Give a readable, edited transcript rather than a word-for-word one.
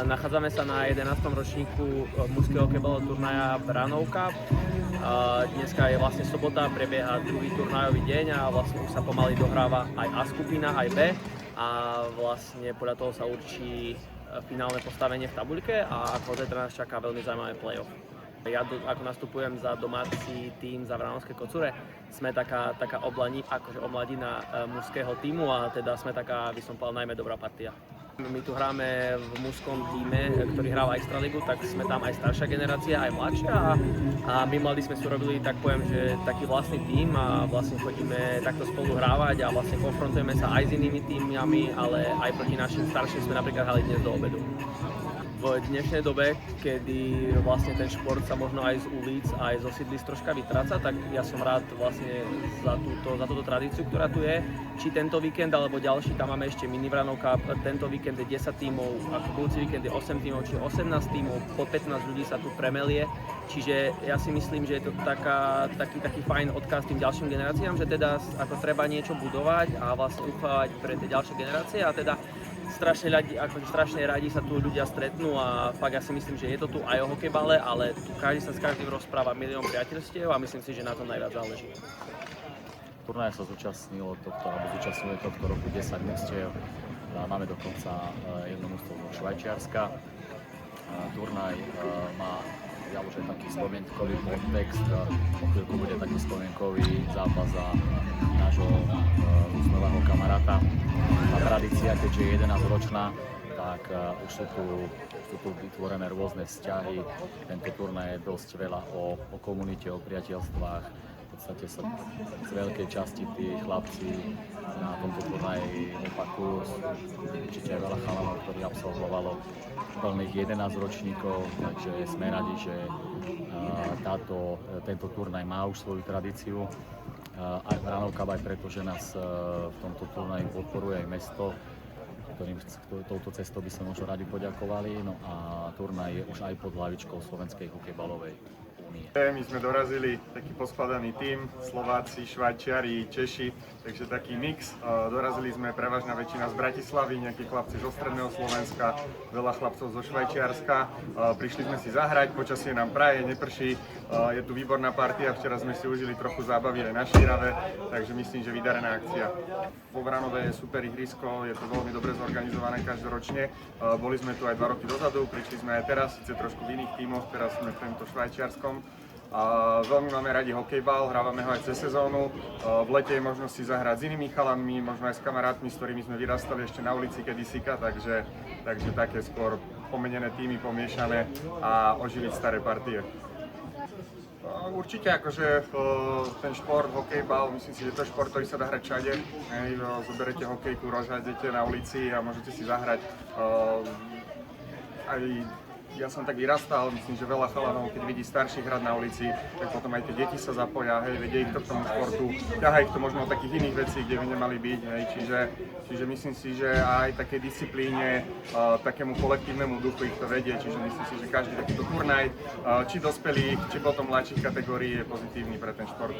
Nachádzame sa na 11. ročníku mužského kebalového turnaja Branov Cup. Dneska je vlastne sobota, prebieha druhý turnajový deň a vlastne už sa pomaly dohráva aj A skupina, aj B. A vlastne podľa toho sa určí finálne postavenie v tabuľke a ako zajtra nás čaká veľmi zaujímavé play-off. Ja ako nastupujem za domáci tím za Vranovské Kocúre, sme taká omladina mužského tímu a teda sme taká, by som povedal, najmä dobrá partia. My tu hráme v mužskom tíme, ktorý hráva Extraligu, tak sme tam aj staršia generácia, aj mladšia a my mladí sme si urobili, tak poviem, že taký vlastný tím a vlastne chodíme takto spolu hrávať a vlastne konfrontujeme sa aj s inými tímami, ale aj proti našim starším sme napríklad hrali dnes do obedu. V dnešnej dobe, kedy vlastne ten šport sa možno aj z ulic, aj zo sídlisk troška vytráca, tak ja som rád vlastne za túto tradíciu, ktorá tu je. Či tento víkend alebo ďalší, tam máme ešte mini Branov Cup, tento víkend je 10 tímov, ako budúci víkend je 8 tímov, či 18 tímov, po 15 ľudí sa tu premelie. Čiže ja si myslím, že je to taký fajn odkaz tým ďalším generáciám, že teda ako treba niečo budovať a vlastne uchovávať pre tie ďalšie generácie a teda strašne radi sa tu ľudia stretnú a fakt ja si myslím, že je to tu aj o hokejbale, ale tu každý sa s každým rozpráva milión priateľstiev a myslím si, že na tom najviac záleží. Turnaj sa zúčastňuje tohto roku 10 mužstiev. Máme dokonca jedno mužstvo zo Švajčiarska. Turnaj má už aj taký spomienkový podtext. O chvíľku bude taký spomienkový zápas za nášho úsmevého kamaráta. Tá tradícia, keďže je 11-ročná, tak už sú tu vytvorené rôzne vzťahy. Tento turnaj je dosť veľa o komunite, o priateľstvách. V podstate sa z veľkej časti tí chlapci na tomto turnaji opakujú. Určite aj veľa chalanov, ktorí absolvovalo plných 11 ročníkov, takže sme radi, že tento turnaj má už svoju tradíciu. Aj Branov Cup, aj preto, že nás v tomto turnaji podporuje aj mesto, ktorým touto cestou by sme možno radi poďakovali. No a turnaj je už aj pod hlavičkou Slovenskej hokejbalovej únie. My sme dorazili taký poskladaný tím, Slováci, Švajčiari, Češi, takže taký mix. Dorazili sme prevažná väčšina z Bratislavy, nejakí chlapci zo stredného Slovenska, veľa chlapcov zo Švajčiarska. Prišli sme si zahrať, počasie nám praje, neprší, je tu výborná partia, včera sme si užili trochu zábavy aj na Šírave, takže myslím, že vydarená akcia. Vo Vranove je super ihrisko, je to veľmi dobre zorganizované každoročne. Boli sme tu aj 2 roky dozadu, prišli sme aj teraz, síce trošku v iných tímoch, teraz sme v tomto švajčiarskom. Veľmi máme radi hokejbal, hrávame ho aj cez sezónu. V lete je možnosť si zahrať s inými chalanmi, možno aj s kamarátmi, s ktorými sme vyrastali ešte na ulici kedysika, takže také skôr pomenené týmy, pomiešané a oživiť staré partie. Určite akože ten šport, hokejbal, myslím si, že to je šport, ktorý sa dá hrať všade. Zoberete hokejku, rozhádete na ulici a môžete si zahrať. Aj ja som tak vyrastal, myslím, že veľa chalanov, keď vidí starších hrať na ulici, tak potom aj tie deti sa zapoja, vedie ich to k tomu športu, ťahá ich to možno takých iných vecí, kde by nemali byť, čiže myslím si, že aj také disciplíne, takému kolektívnemu duchu ich to vedie, čiže myslím si, že každý takýto turnaj, či dospelých, či potom mladších kategórií je pozitívny pre ten šport.